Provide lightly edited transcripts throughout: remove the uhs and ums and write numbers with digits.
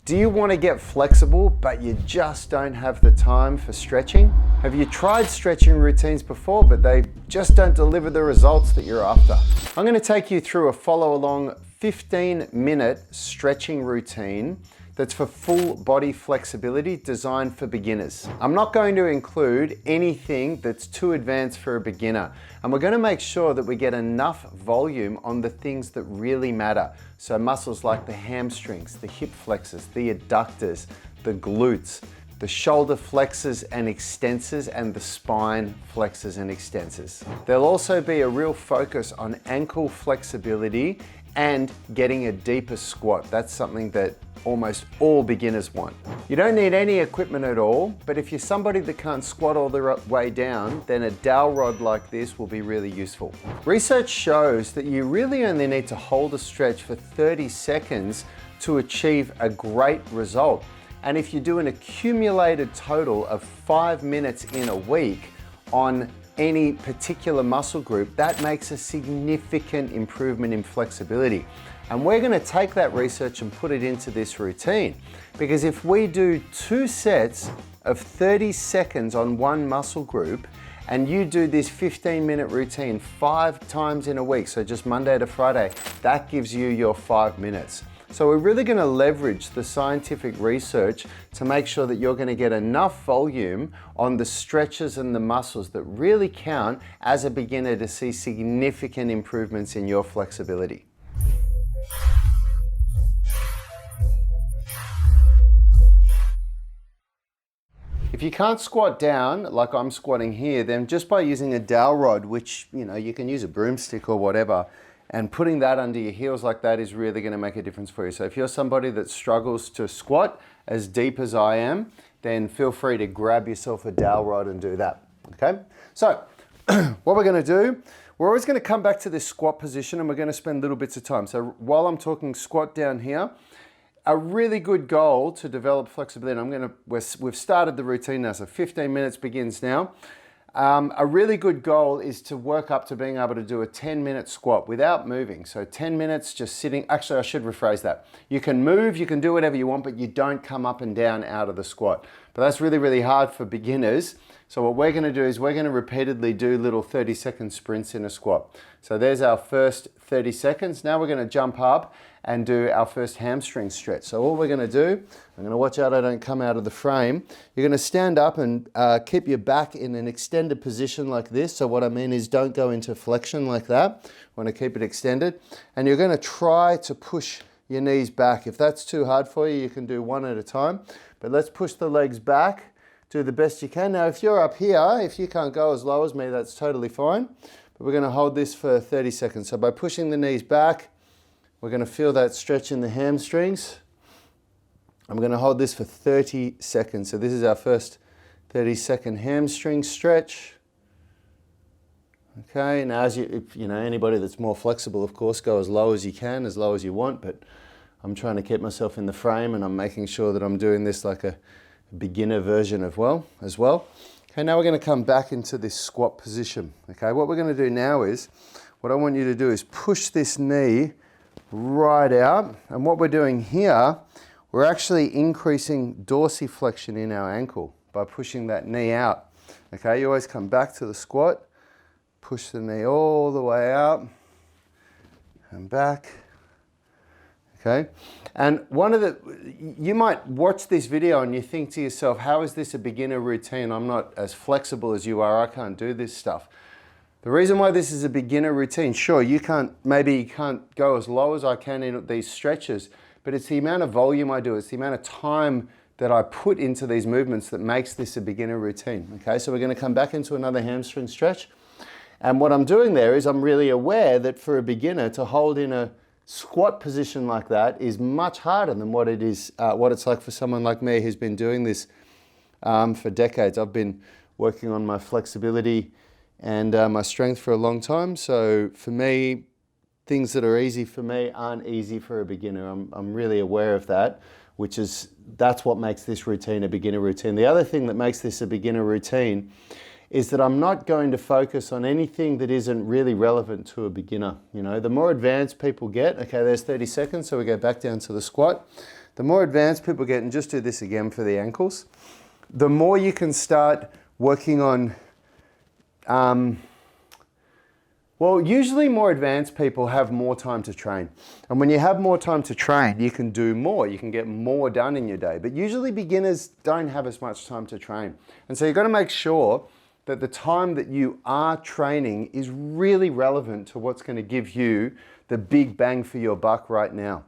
Do you want to get flexible, but you just don't have the time for stretching? Have you tried stretching routines before, but they just don't deliver the results that you're after? I'm going to take you through a follow-along 15-minute stretching routine that's for full body flexibility, designed for beginners. I'm not going to include anything that's too advanced for a beginner, and we're going to make sure that we get enough volume on the things that really matter. So muscles like the hamstrings, the hip flexors, the adductors, the glutes, the shoulder flexors and extensors, and the spine flexors and extensors. There'll also be a real focus on ankle flexibility and getting a deeper squat. That's something that almost all beginners want. You don't need any equipment at all, but if you're somebody that can't squat all the way down, then a dowel rod like this will be really useful. Research shows that you really only need to hold a stretch for 30 seconds to achieve a great result. And if you do an accumulated total of 5 minutes in a week on any particular muscle group, that makes a significant improvement in flexibility. And we're going to take that research and put it into this routine. Because if we do 2 sets of 30 seconds on one muscle group, and you do this 15-minute routine 5 times in a week, so just Monday to Friday, that gives you your 5 minutes. So we're really going to leverage the scientific research to make sure that you're going to get enough volume on the stretches and the muscles that really count as a beginner to see significant improvements in your flexibility. If you can't squat down like I'm squatting here, then just by using a dowel rod, which you can use a broomstick or whatever, and putting that under your heels like that is really going to make a difference for you. So if you're somebody that struggles to squat as deep as I am, then feel free to grab yourself a dowel rod and do that. Okay? So what we're going to do, we're always going to come back to this squat position, and we're going to spend little bits of time. So while I'm talking squat down here, a really good goal to develop flexibility, and we've started the routine now, so 15 minutes begins now. A really good goal is to work up to being able to do a 10-minute squat without moving. So 10 minutes just sitting. Actually, I should rephrase that. You can move, you can do whatever you want, but you don't come up and down out of the squat. But that's really, really hard for beginners. So what we're going to do is we're going to repeatedly do little 30-second sprints in a squat. So there's our first 30 seconds. Now we're going to jump up and do our first hamstring stretch. So all we're going to do, I'm going to watch out I don't come out of the frame. You're going to stand up and keep your back in an extended position like this. So what I mean is don't go into flexion like that. You want to keep it extended. And you're going to try to push your knees back. If that's too hard for you, you can do one at a time. But let's push the legs back. Do the best you can. Now, if you're up here, if you can't go as low as me, that's totally fine. But we're going to hold this for 30 seconds. So by pushing the knees back, we're going to feel that stretch in the hamstrings. I'm going to hold this for 30 seconds. So this is our first 30-second hamstring stretch. Okay, now if anybody that's more flexible, of course, go as low as you can, as low as you want, but I'm trying to keep myself in the frame, and I'm making sure that I'm doing this like a beginner version as well. Okay, now we're going to come back into this squat position. Okay, what we're going to do now is, what I want you to do is push this knee right out, and what we're doing here, we're actually increasing dorsiflexion in our ankle by pushing that knee out. Okay, you always come back to the squat, push the knee all the way out and back. Okay, and you might watch this video and you think to yourself, how is this a beginner routine? I'm not as flexible as you are, I can't do this stuff. The reason why this is a beginner routine, sure, maybe you can't go as low as I can in these stretches, but it's the amount of volume I do, it's the amount of time that I put into these movements that makes this a beginner routine. Okay, so we're going to come back into another hamstring stretch. And what I'm doing there is I'm really aware that for a beginner to hold in a squat position like that is much harder than what it's like for someone like me who's been doing this for decades. I've been working on my flexibility and my strength for a long time. So for me, things that are easy for me aren't easy for a beginner. I'm really aware of that, that's what makes this routine a beginner routine. The other thing that makes this a beginner routine is that I'm not going to focus on anything that isn't really relevant to a beginner. The more advanced people get, okay, there's 30 seconds, so we go back down to the squat. The more advanced people get, and just do this again for the ankles, the more you can start working on, well, usually more advanced people have more time to train. And when you have more time to train, you can do more. You can get more done in your day. But usually beginners don't have as much time to train. And so you've got to make sure that the time that you are training is really relevant to what's going to give you the big bang for your buck right now.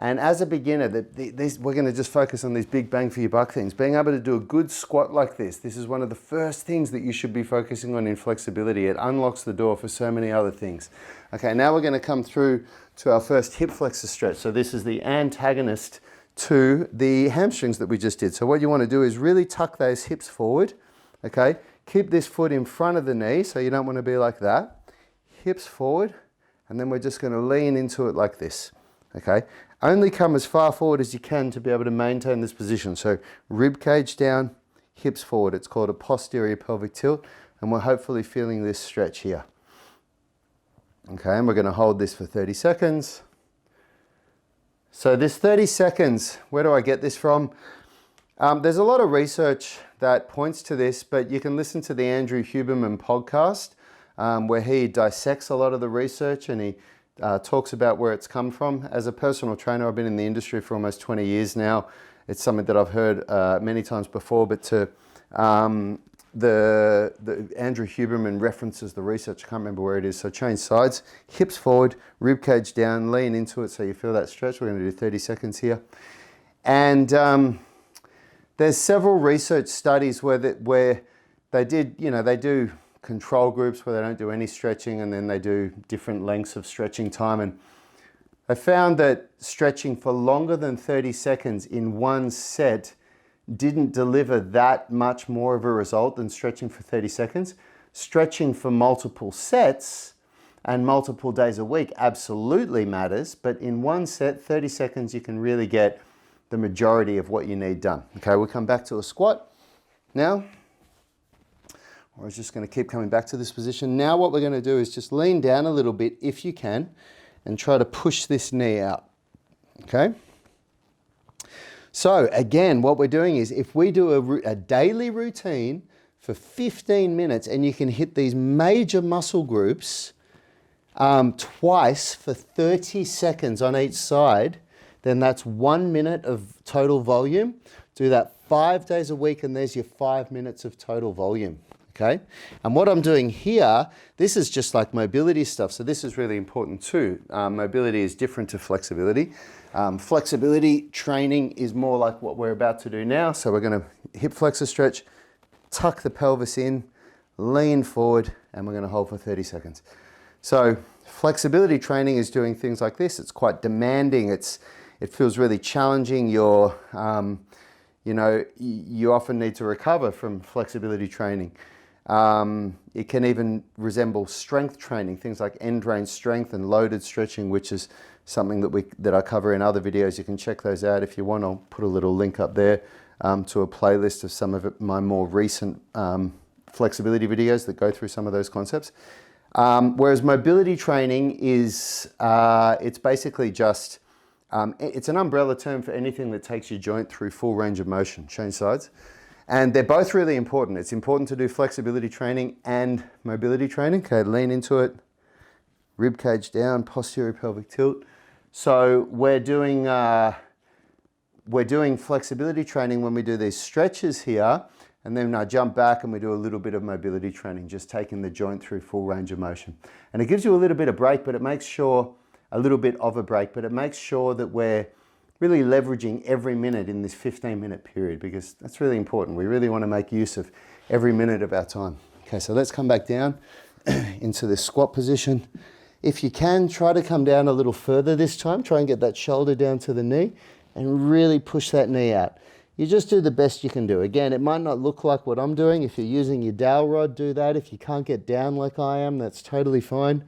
And as a beginner, we're going to just focus on these big bang for your buck things. Being able to do a good squat like this is one of the first things that you should be focusing on in flexibility. It unlocks the door for so many other things. Okay, now we're going to come through to our first hip flexor stretch. So this is the antagonist to the hamstrings that we just did. So what you want to do is really tuck those hips forward. Okay, keep this foot in front of the knee, so you don't want to be like that. Hips forward, and then we're just going to lean into it like this. Okay, only come as far forward as you can to be able to maintain this position. So rib cage down, hips forward. It's called a posterior pelvic tilt, and we're hopefully feeling this stretch here. Okay, and we're going to hold this for 30 seconds. So this 30 seconds, where do I get this from? There's a lot of research that points to this, but you can listen to the Andrew Huberman podcast, where he dissects a lot of the research, and he talks about where it's come from. As a personal trainer, I've been in the industry for almost 20 years now. It's something that I've heard many times before, but the Andrew Huberman references the research. I can't remember where it is. So change sides, hips forward, rib cage down, lean into it so you feel that stretch. We're going to do 30 seconds here. And there's several research studies where they do control groups where they don't do any stretching, and then they do different lengths of stretching time. And I found that stretching for longer than 30 seconds in one set didn't deliver that much more of a result than stretching for 30 seconds. Stretching for multiple sets and multiple days a week absolutely matters, but in one set, 30 seconds, you can really get the majority of what you need done. Okay, we'll come back to a squat now. I was just going to keep coming back to this position. Now what we're going to do is just lean down a little bit if you can and try to push this knee out. Okay? So again, what we're doing is if we do a daily routine for 15 minutes and you can hit these major muscle groups twice for 30 seconds on each side, then that's 1 minute of total volume. Do that 5 days a week and there's your 5 minutes of total volume. Okay, and what I'm doing here, this is just like mobility stuff, so this is really important too. Mobility is different to flexibility. Flexibility training is more like what we're about to do now. So we're going to hip flexor stretch, tuck the pelvis in, lean forward, and we're going to hold for 30 seconds. So flexibility training is doing things like this. It's quite demanding. It feels really challenging. You often need to recover from flexibility training. It can even resemble strength training, things like end range strength and loaded stretching, which is something that I cover in other videos. You can check those out if you want. I'll put a little link up there to a playlist of some of my more recent flexibility videos that go through some of those concepts. Whereas mobility training is, it's basically just, it's an umbrella term for anything that takes your joint through full range of motion. Change sides. And they're both really important. It's important to do flexibility training and mobility training. Okay, lean into it, rib cage down, posterior pelvic tilt. So we're doing flexibility training when we do these stretches here, and then I jump back and we do a little bit of mobility training, just taking the joint through full range of motion. And it gives you a little bit of break, but it makes sure, a little bit of a break, but it makes sure that we're really leveraging every minute in this 15-minute period, because that's really important. We really want to make use of every minute of our time. Okay, so let's come back down into this squat position. If you can, try to come down a little further this time. Try and get that shoulder down to the knee and really push that knee out. You just do the best you can do. Again, it might not look like what I'm doing. If you're using your dowel rod, do that. If you can't get down like I am, that's totally fine.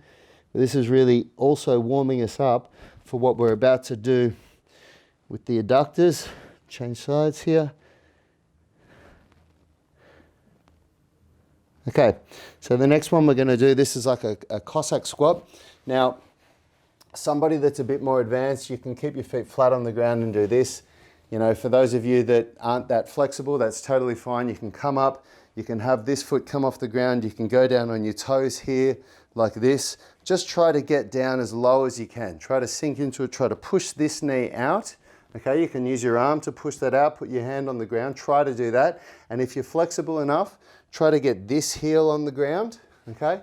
But this is really also warming us up for what we're about to do with the adductors. Change sides here. Okay, so the next one we're going to do, this is like a Cossack squat. Now, somebody that's a bit more advanced, you can keep your feet flat on the ground and do this. You know, for those of you that aren't that flexible, that's totally fine. You can come up, you can have this foot come off the ground, you can go down on your toes here like this. Just try to get down as low as you can. Try to sink into it, try to push this knee out. Okay, you can use your arm to push that out, put your hand on the ground, try to do that. And if you're flexible enough, try to get this heel on the ground, okay?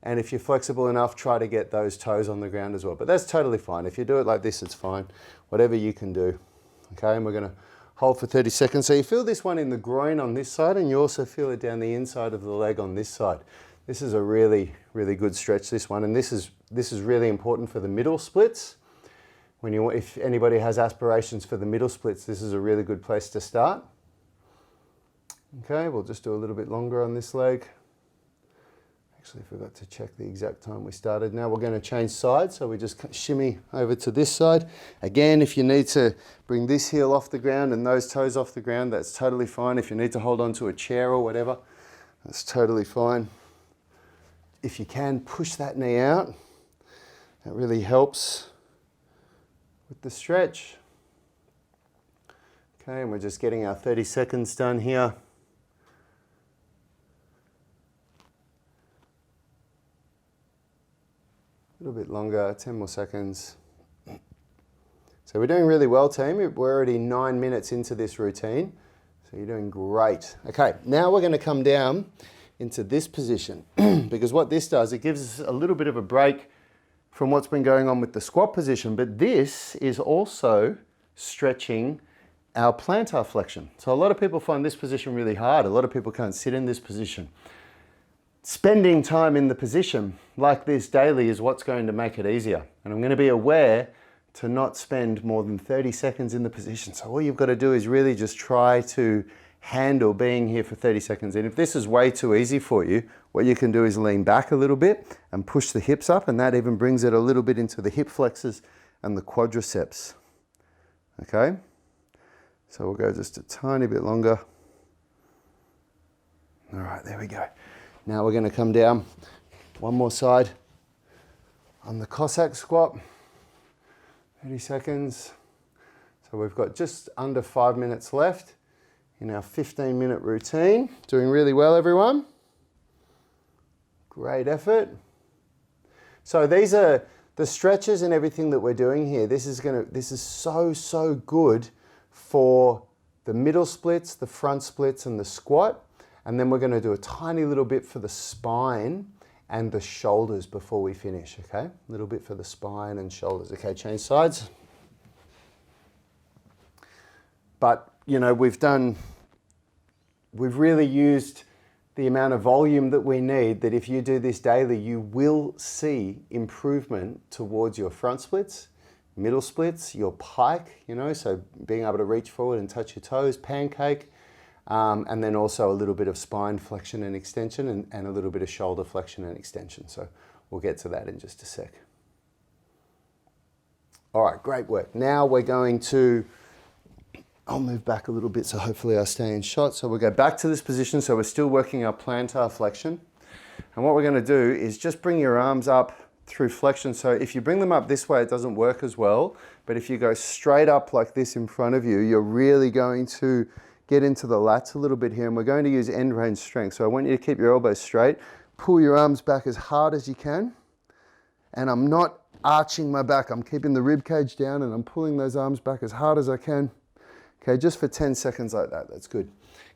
And if you're flexible enough, try to get those toes on the ground as well. But that's totally fine. If you do it like this, it's fine. Whatever you can do. Okay, and we're gonna hold for 30 seconds. So you feel this one in the groin on this side, and you also feel it down the inside of the leg on this side. This is a really, really good stretch, this one. And this is really important for the middle splits. If anybody has aspirations for the middle splits, this is a really good place to start. Okay, we'll just do a little bit longer on this leg. Actually forgot to check the exact time we started. Now we're going to change sides, so we just shimmy over to this side. Again, if you need to bring this heel off the ground and those toes off the ground, that's totally fine. If you need to hold on to a chair or whatever, that's totally fine. If you can, push that knee out. That really helps with the stretch. Okay, and we're just getting our 30 seconds done here. A little bit longer, 10 more seconds. So we're doing really well, team. We're already 9 minutes into this routine. So you're doing great. Okay, now we're going to come down into this position because what this does, it gives us a little bit of a break from what's been going on with the squat position, but this is also stretching our plantar flexion. So a lot of people find this position really hard. A lot of people can't sit in this position. Spending time in the position like this daily is what's going to make it easier. And I'm going to be aware to not spend more than 30 seconds in the position. So all you've got to do is really just try to handle being here for 30 seconds. And if this is way too easy for you, what you can do is lean back a little bit and push the hips up, and that even brings it a little bit into the hip flexors and the quadriceps. Okay? So we'll go just a tiny bit longer. All right, there we go. Now we're going to come down one more side on the Cossack squat. 30 seconds. So we've got just under 5 minutes left in our 15-minute routine. Doing really well, everyone. Great effort. So these are the stretches and everything that we're doing here. This is so good for the middle splits, the front splits, and the squat. And then we're going to do a tiny little bit for the spine and the shoulders before we finish, okay? A little bit for the spine and shoulders. Okay, change sides. But, you know, we've really used the amount of volume that we need, that if you do this daily, you will see improvement towards your front splits, middle splits, your pike, you know, so being able to reach forward and touch your toes, pancake, and then also a little bit of spine flexion and extension and a little bit of shoulder flexion and extension. So we'll get to that in just a sec. All right, great work. Now we're going to, I'll move back a little bit so hopefully I stay in shot. So we'll go back to this position. So we're still working our plantar flexion. And what we're going to do is just bring your arms up through flexion. So if you bring them up this way, it doesn't work as well. But if you go straight up like this in front of you, you're really going to get into the lats a little bit here, and we're going to use end range strength. So I want you to keep your elbows straight, pull your arms back as hard as you can, and I'm not arching my back. I'm keeping the rib cage down and I'm pulling those arms back as hard as I can. Okay, just for 10 seconds like that, that's good.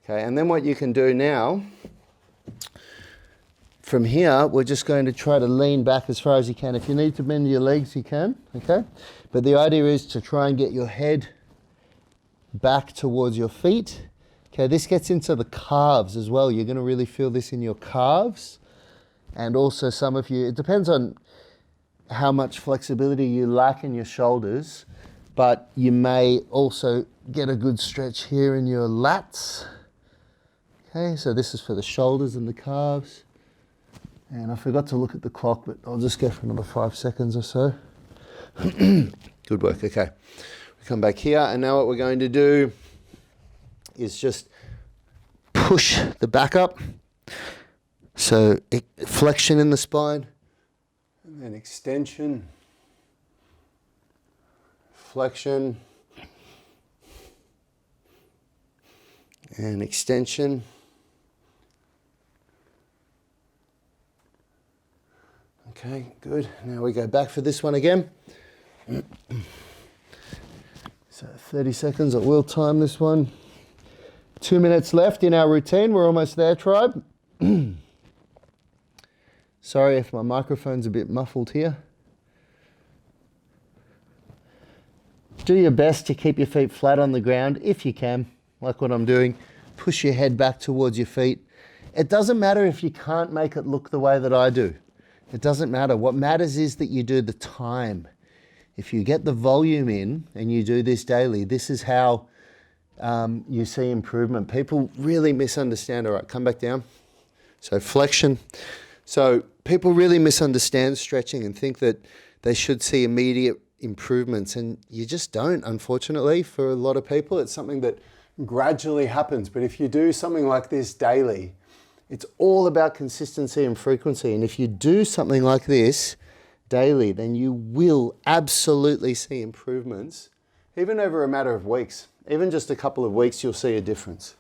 Okay, and then what you can do now, from here, we're just going to try to lean back as far as you can. If you need to bend your legs, you can, okay? But the idea is to try and get your head back towards your feet. Okay, this gets into the calves as well. You're going to really feel this in your calves. And also some of you, it depends on how much flexibility you lack in your shoulders, but you may also get a good stretch here in your lats. Okay, so this is for the shoulders and the calves. And I forgot to look at the clock, but I'll just go for another 5 seconds or so. Good work, okay. Come back here, and now what we're going to do is just push the back up. So flexion in the spine, and then extension, flexion, And extension. Okay, good. Now we go back for this one again. So 30 seconds, I will time this one. 2 minutes left in our routine. We're almost there, tribe. Sorry if my microphone's a bit muffled here. Do your best to keep your feet flat on the ground if you can, like what I'm doing. Push your head back towards your feet. It doesn't matter if you can't make it look the way that I do. It doesn't matter. What matters is that you do the time. If you get the volume in and you do this daily, this is how you see improvement. People really misunderstand. All right, come back down. So flexion. So people really misunderstand stretching and think that they should see immediate improvements, and you just don't, unfortunately. For a lot of people, it's something that gradually happens. But if you do something like this daily, it's all about consistency and frequency. And if you do something like this daily, then you will absolutely see improvements, even over a matter of weeks. Even just a couple of weeks, you'll see a difference.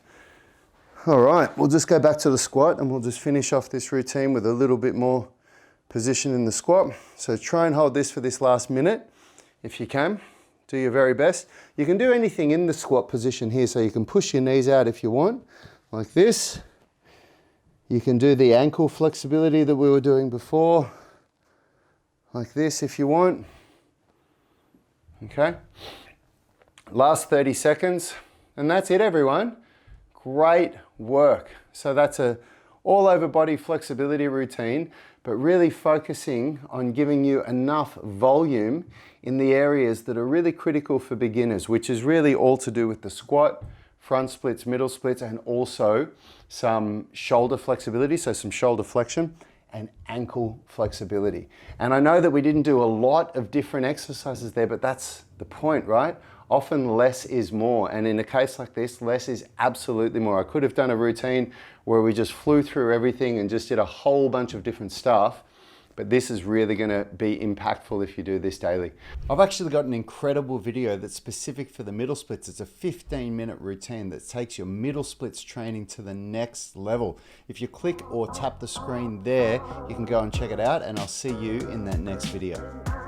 All right, we'll just go back to the squat and we'll just finish off this routine with a little bit more position in the squat. So try and hold this for this last minute if you can. Do your very best. You can do anything in the squat position here, so you can push your knees out if you want, like this. You can do the ankle flexibility that we were doing before, like this if you want. Okay. Last 30 seconds, and that's it, everyone. Great work. So that's a all over body flexibility routine, but really focusing on giving you enough volume in the areas that are really critical for beginners, which is really all to do with the squat, front splits, middle splits, and also some shoulder flexibility, so some shoulder flexion and ankle flexibility. And I know that we didn't do a lot of different exercises there, but that's the point, right? Often less is more, and in a case like this, less is absolutely more. I could have done a routine where we just flew through everything and just did a whole bunch of different stuff, but this is really gonna be impactful if you do this daily. I've actually got an incredible video that's specific for the middle splits. It's a 15-minute routine that takes your middle splits training to the next level. If you click or tap the screen there, you can go and check it out, and I'll see you in that next video.